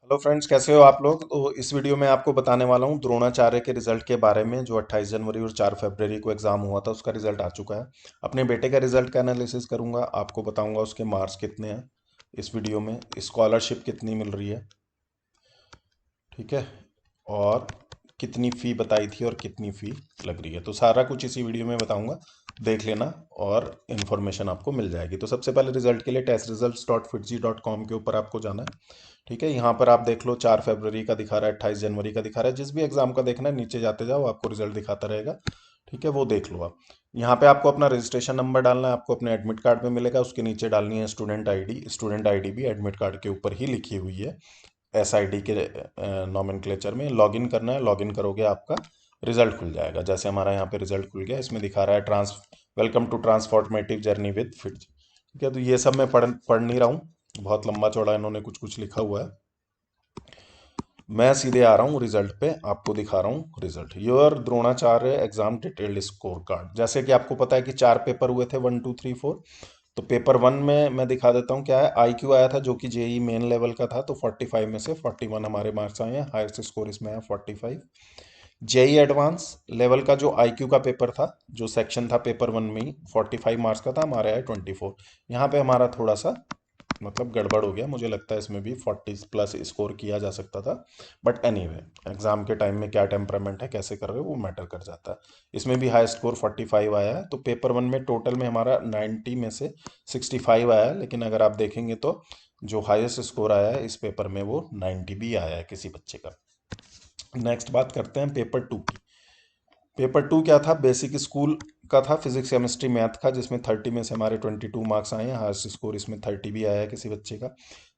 Hello friends, कैसे हो आप लोग। तो इस वीडियो में आपको बताने वाला हूँ द्रोणाचार्य के रिजल्ट के बारे में, जो 28 जनवरी और 4 फरवरी को एग्जाम हुआ था उसका रिजल्ट आ चुका है। अपने बेटे का रिजल्ट का एनालिसिस करूंगा, आपको बताऊंगा उसके मार्क्स कितने हैं इस वीडियो में, स्कॉलरशिप कितनी मिल रही है, ठीक है, और कितनी फ़ी बताई थी और कितनी फ़ी लग रही है। तो सारा कुछ इसी वीडियो में बताऊंगा, देख लेना और इन्फॉर्मेशन आपको मिल जाएगी। तो सबसे पहले रिजल्ट के लिए टेस्ट रिजल्ट डॉट फिट जी डॉट कॉम के ऊपर आपको जाना है। ठीक है, यहाँ पर आप देख लो 4 फरवरी का दिखा रहा है, 28 जनवरी का दिखा रहा है। जिस भी एग्जाम का देखना है नीचे जाते जाओ, आपको रिजल्ट दिखाता रहेगा। ठीक है, वो देख लो आप। यहाँ पे आपको अपना रजिस्ट्रेशन नंबर डालना है, आपको अपने एडमिट कार्ड में मिलेगा, उसके नीचे डालनी है स्टूडेंट आईडी। स्टूडेंट आईडी भी एडमिट कार्ड के ऊपर ही लिखी हुई है, एसआईडी के नॉमेनक्लेचर में लॉगिन करना है। लॉगिन करोगे आपका रिजल्ट खुल जाएगा। जैसे हमारा यहाँ पे रिजल्ट खुल गया, इसमें दिखा रहा है trans welcome to transformative journey with fit. ठीक है, तो ये सब मैं पढ़ नहीं रहा हूँ, बहुत लंबा चौड़ा इन्होंने कुछ कुछ लिखा हुआ है। मैं सीधे आ रहा हूँ रिजल्ट पे, आपको दिखा रहा हूँ result. Your Dronacharya exam detailed score card. जैसे कि आपको पता है कि 4 पेपर हुए थे, 1 2 3 4। तो पेपर 1 में मैं दिखा देता हूँ क्या है। आईक्यू आया था जो कि जेई मेन लेवल का था, तो 45 में से 41 हमारे मार्क्स आए हैं। हाईएस्ट स्कोर इसमें है 45। जेई एडवांस लेवल का जो आईक्यू का पेपर था, जो सेक्शन था पेपर 1 में ही 45 मार्क्स का था, हमारे आए 24। यहाँ पे हमारा थोड़ा सा मतलब गड़बड़ हो गया, मुझे लगता है इसमें भी 40 प्लस स्कोर किया जा सकता था। बट एनीवे, एग्जाम के टाइम में क्या टेम्परामेंट है, कैसे कर रहे हो, वो मैटर कर जाता है। इसमें भी हाई स्कोर 45 आया है। तो पेपर 1 में टोटल में हमारा 90 में से 65 आया है, लेकिन अगर आप देखेंगे तो जो हाईएस्ट स्कोर आया है इस पेपर में वो 90 भी आया है किसी बच्चे का। नेक्स्ट बात करते हैं पेपर 2 की। पेपर 2 क्या था, बेसिक स्कूल का था, फिजिक्स केमिस्ट्री मैथ का, जिसमें 30 में से हमारे 22 मार्क्स आए हैं। हाईएस्ट स्कोर इसमें 30 भी आया है किसी बच्चे का।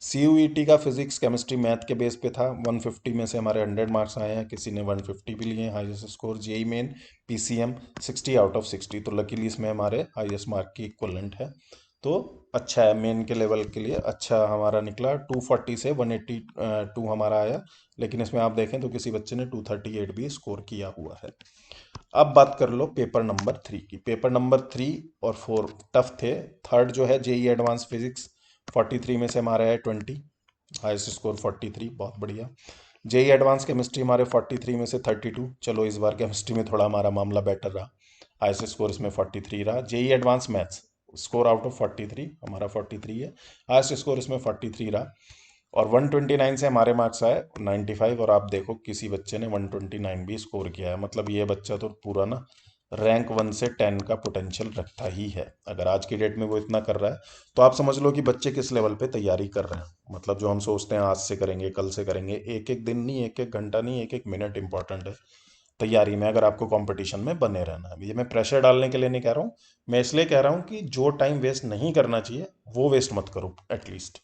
सीयूईटी का फिजिक्स केमिस्ट्री मैथ के बेस पे था, 150 में से हमारे 100 मार्क्स आए हैं, किसी ने 150 भी लिए हैं। Highest score JEE Main PCM 60 out of 60, तो लकीली इसमें हमारे हाईएस्ट मार्क की इक्वलेंट है। तो अच्छा है, मेन के लेवल के लिए अच्छा हमारा निकला। 240 से 182 हमारा आया, लेकिन इसमें आप देखें तो किसी बच्चे ने 238 भी स्कोर किया हुआ है। अब बात कर लो पेपर नंबर 3 की। पेपर नंबर 3 और 4 टफ थे। थर्ड जो है जेई एडवांस फिजिक्स, 43 में से हमारा है 20, हाईएस्ट स्कोर 43, बहुत बढ़िया। जेई एडवांस केमिस्ट्री हमारे 43 में से 32, चलो इस बार केमिस्ट्री में थोड़ा हमारा मामला बेटर रहा, हाईएस्ट स्कोर इसमें 43 रहा। JEE advance maths score out of 43 हमारा 43 है, हाईएस्ट स्कोर इसमें 43 रहा। और 129 से हमारे मार्क्स आए 95, और आप देखो किसी बच्चे ने 129 भी स्कोर किया है। मतलब ये बच्चा तो पूरा ना रैंक 1 से 10 का पोटेंशियल रखता ही है। अगर आज की डेट में वो इतना कर रहा है, तो आप समझ लो कि बच्चे किस लेवल पे तैयारी कर रहे हैं। मतलब जो हम सोचते हैं आज से करेंगे, कल से करेंगे, एक एक दिन नहीं, एक एक घंटा नहीं, एक एक मिनट इंपॉर्टेंट है तैयारी में, अगर आपको कंपटीशन में बने रहना है। ये मैं प्रेशर डालने के लिए नहीं कह रहा हूँ, मैं इसलिए कह रहा हूँ कि जो टाइम वेस्ट नहीं करना चाहिए वो वेस्ट मत करो एटलीस्ट।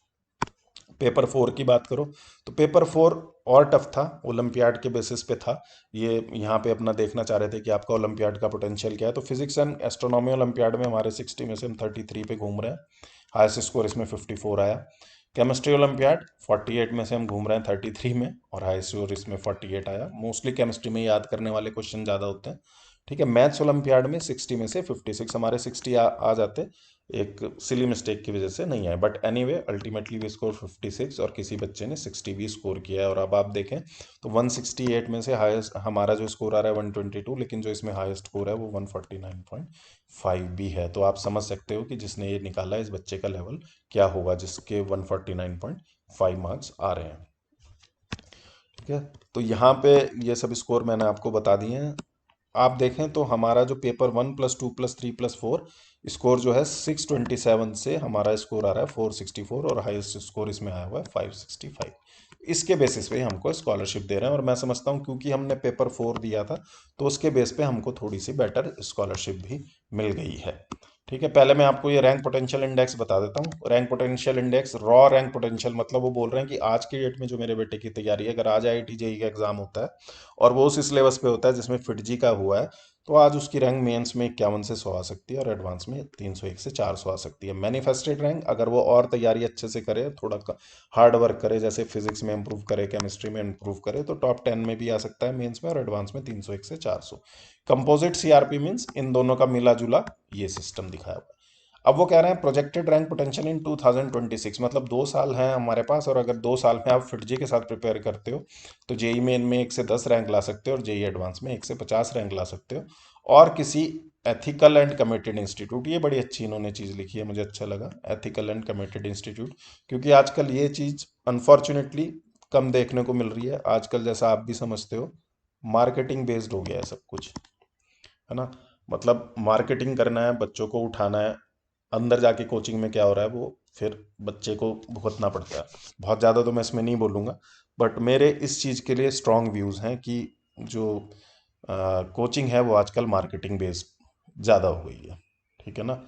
पेपर 4 की बात करो, तो पेपर 4 और टफ था, ओलंपियाड के बेसिस पे था। ये यहाँ पे अपना देखना चाह रहे थे कि आपका ओलंपियाड का पोटेंशियल क्या है। तो फिजिक्स एंड एस्ट्रोनॉमी ओलंपियाड में हमारे 60 में से हम 33 पे घूम रहे हैं, हाईएस्ट स्कोर इसमें 54 आया। केमिस्ट्री ओलंपियाड 48 में से हम घूम रहे हैं 33 में, और हाईएस्ट स्कोर इसमें 48 आया। मोस्टली केमिस्ट्री में याद करने वाले क्वेश्चन ज़्यादा होते हैं। ठीक है, मैथ्स ओलंपियाड में 60 में से 56, हमारे 60 आ जाते, एक सिली मिस्टेक की वजह से नहीं आए। But anyway ultimately we score 56, और किसी बच्चे ने 60 भी स्कोर किया है। और अब आप देखें तो 168 में से हाईएस्ट हमारा जो स्कोर आ रहा है 122, लेकिन जो इसमें हाईएस्ट स्कोर है वो 149.5 भी है। तो आप समझ सकते हो कि जिसने ये निकाला इस बच्चे का लेवल क्या होगा, जिसके 149.5 मार्क्स आ रहे हैं। ठीक है, तो यहाँ पे ये सब स्कोर मैंने आपको बता दिए हैं। आप देखें तो हमारा जो पेपर 1 + 2 + 3 + 4 स्कोर जो है 627 से हमारा स्कोर आ रहा है 464, और हाईएस्ट स्कोर इसमें आया हुआ है 565। इसके बेसिस पे हमको स्कॉलरशिप दे रहे हैं, और मैं समझता हूँ क्योंकि हमने पेपर 4 दिया था, तो उसके बेस पे हमको थोड़ी सी बेटर स्कॉलरशिप भी मिल गई है। ठीक है, पहले मैं आपको ये रैंक पोटेंशियल इंडेक्स बता देता हूँ। Rank potential index, raw rank potential, मतलब वो बोल रहे हैं कि आज की डेट में जो मेरे बेटे की तैयारी है, अगर आज आईआईटी जेई का एग्जाम होता है और वो उस सिलेबस पे होता है जिसमें फिटजी का हुआ है, तो आज उसकी रैंक मेंस में 51 से 100 आ सकती है, और एडवांस में 301 से 400 आ सकती है। मैनिफेस्टेड रैंक, अगर वो और तैयारी अच्छे से करे, थोड़ा हार्ड वर्क करे, जैसे फिजिक्स में इंप्रूव करे, केमिस्ट्री में इंप्रूव करे, तो टॉप 10 में भी आ सकता है मेंस में, और एडवांस में 301 से 400। कंपोजिट सीआरपी मीन्स इन दोनों का मिला जुला ये सिस्टम दिखाया हुआ है। अब वो कह रहे हैं प्रोजेक्टेड रैंक पोटेंशियल इन 2026, मतलब 2 साल हैं हमारे पास, और अगर 2 साल में आप फिटजी के साथ प्रिपेयर करते हो तो जेई मेन में 1 से 10 रैंक ला सकते हो, और जेई एडवांस में 1 से 50 रैंक ला सकते हो। और किसी एथिकल एंड कमिटेड इंस्टीट्यूट, ये बड़ी अच्छी इन्होंने चीज़ लिखी है, मुझे अच्छा लगा, एथिकल एंड कमिटेड इंस्टीट्यूट। क्योंकि आजकल ये चीज़ अनफॉर्चुनेटली कम देखने को मिल रही है। आजकल जैसा आप भी समझते हो, मार्केटिंग बेस्ड हो गया है सब कुछ, है ना। मतलब मार्केटिंग करना है, बच्चों को उठाना है, अंदर जाके कोचिंग में क्या हो रहा है वो फिर बच्चे को भुगतना पड़ता है। बहुत ज़्यादा तो मैं इसमें नहीं बोलूँगा, बट मेरे इस चीज़ के लिए स्ट्रॉन्ग व्यूज़ हैं कि जो कोचिंग है वो आजकल मार्केटिंग बेस्ड ज़्यादा हो गई है, ठीक है ना।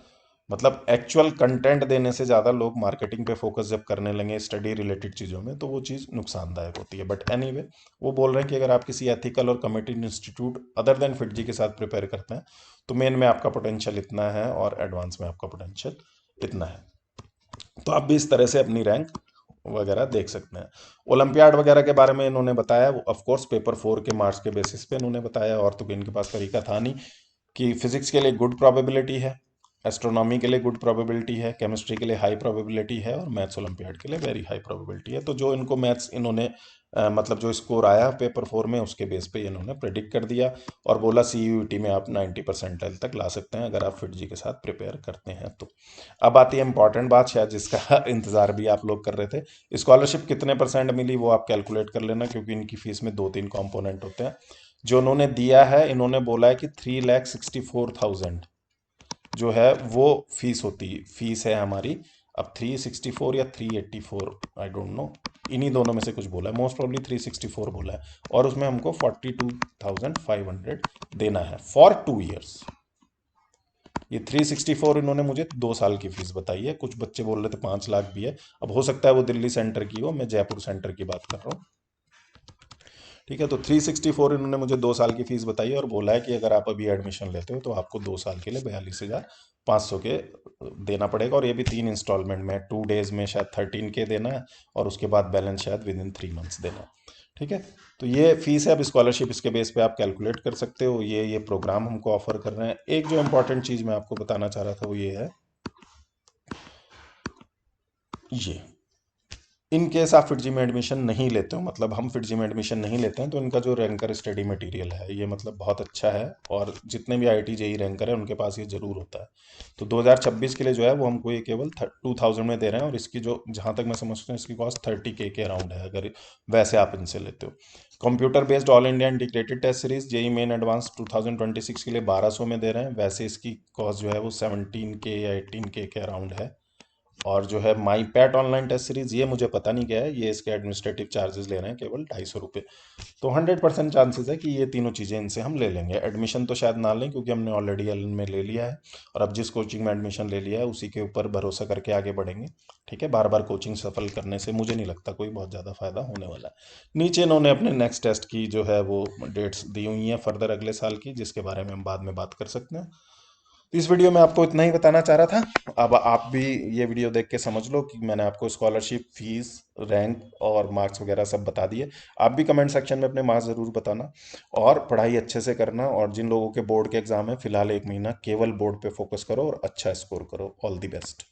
मतलब एक्चुअल कंटेंट देने से ज़्यादा लोग मार्केटिंग पे फोकस जब करने लगे स्टडी रिलेटेड चीज़ों में, तो वो चीज़ नुकसानदायक होती है। बट एनीवे, वो बोल रहे हैं कि अगर आप किसी एथिकल और committed institute other than FIITJEE के साथ प्रिपेयर करते हैं तो मेन में आपका पोटेंशियल इतना है और एडवांस में आपका पोटेंशियल इतना है। तो आप भी इस तरह से अपनी रैंक वगैरह देख सकते हैं। ओलंपियाड वगैरह के बारे में इन्होंने बताया, वो ऑफ कोर्स पेपर 4 के मार्क्स के बेसिस पे इन्होंने बताया, और तो इनके पास तरीका था नहीं। कि फिजिक्स के लिए गुड प्रोबेबिलिटी है, एस्ट्रोनॉमी के लिए गुड प्रोबेबिलिटी है, केमिस्ट्री के लिए हाई प्रोबेबिलिटी है, और मैथ्स ओलंपियाड के लिए वेरी हाई प्रोबेबिलिटी है। तो जो इनको मैथ्स इन्होंने मतलब जो स्कोर आया पेपर 4 में उसके बेस पे इन्होंने प्रेडिक्ट कर दिया, और बोला सीयूईटी में आप 90% तक ला सकते हैं अगर आप फिट जी के साथ प्रिपेयर करते हैं तो। अब आती है इंपॉर्टेंट बात, शायद जिसका इंतजार भी आप लोग कर रहे थे, स्कॉलरशिप कितने परसेंट मिली वो आप कैलकुलेट कर लेना, क्योंकि इनकी फीस में 2-3 कॉम्पोनेंट होते हैं। जो उन्होंने दिया है, इन्होंने बोला है कि 3,64,000 जो है वो फीस है हमारी। अब 364 या 384, आई डोंट नो, इन्हीं दोनों में से कुछ बोला है, मोस्ट प्रॉब्ली 364 बोला है। और उसमें हमको 42,500 देना है फॉर 2 ईयर्स। ये 364 इन्होंने मुझे 2 साल की फीस बताई है। कुछ बच्चे बोल रहे थे 5 लाख भी है, अब हो सकता है वो दिल्ली सेंटर की हो, मैं जयपुर सेंटर की बात कर रहा हूँ। ठीक है, तो 364 इन्होंने मुझे 2 साल की फीस बताई है, और बोला है कि अगर आप अभी एडमिशन लेते हो तो आपको 2 साल के लिए 42,500 के देना पड़ेगा, और ये भी 3 इंस्टॉलमेंट में, 2 डेज में शायद 13K देना है, और उसके बाद बैलेंस शायद विद इन 3 मंथ्स देना है। ठीक है, तो ये फीस है। अब स्कॉलरशिप इसके बेस पे आप कैलकुलेट कर सकते हो। ये प्रोग्राम हमको ऑफर कर रहे हैं। एक जो इंपॉर्टेंट चीज़ मैं आपको बताना चाह रहा था वो ये है, ये इन केस आप फिटजी में एडमिशन नहीं लेते हो, मतलब हम फिटजी में एडमिशन नहीं लेते हैं, तो इनका जो रैंकर स्टडी मटेरियल है ये मतलब बहुत अच्छा है, और जितने भी आईआईटी जेई रैंकर है उनके पास ये जरूर होता है। तो 2026 के लिए जो है वो हमको ये केवल 2,000 में दे रहे हैं, और इसकी जो जहाँ तक मैं समझता हूँ इसकी कॉस्ट 30K के अराउंड है अगर वैसे आप इनसे लेते हो। Computer based all India integrated test series JEE Main advance 2026 के लिए 1,200 में दे रहे हैं। वैसे इसकी कॉस्ट जो है वो 17K या 18K के अराउंड है। और जो है माई पैट ऑनलाइन टेस्ट सीरीज, ये मुझे पता नहीं क्या है, ये इसके एडमिनिस्ट्रेटिव चार्जेस ले रहे हैं केवल 250 रुपये। तो 100% चांसेस है कि ये तीनों चीज़ें इनसे हम ले लेंगे। एडमिशन तो शायद ना लें, क्योंकि हमने ऑलरेडी एलन में ले लिया है, और अब जिस कोचिंग में एडमिशन ले लिया है उसी के ऊपर भरोसा करके आगे बढ़ेंगे। ठीक है, बार बार कोचिंग सफल करने से मुझे नहीं लगता कोई बहुत ज़्यादा फायदा होने वाला है। नीचे इन्होंने अपने नेक्स्ट टेस्ट की जो है वो डेट्स दी हुई हैं फर्दर अगले साल की, जिसके बारे में हम बाद में बात कर सकते हैं। तो इस वीडियो में आपको इतना ही बताना चाह रहा था। अब आप भी ये वीडियो देख के समझ लो कि मैंने आपको स्कॉलरशिप, फीस, रैंक और मार्क्स वगैरह सब बता दिए। आप भी कमेंट सेक्शन में अपने मार्क्स ज़रूर बताना, और पढ़ाई अच्छे से करना। और जिन लोगों के बोर्ड के एग्जाम है, फिलहाल 1 महीना केवल बोर्ड पे फोकस करो और अच्छा स्कोर करो। All the best.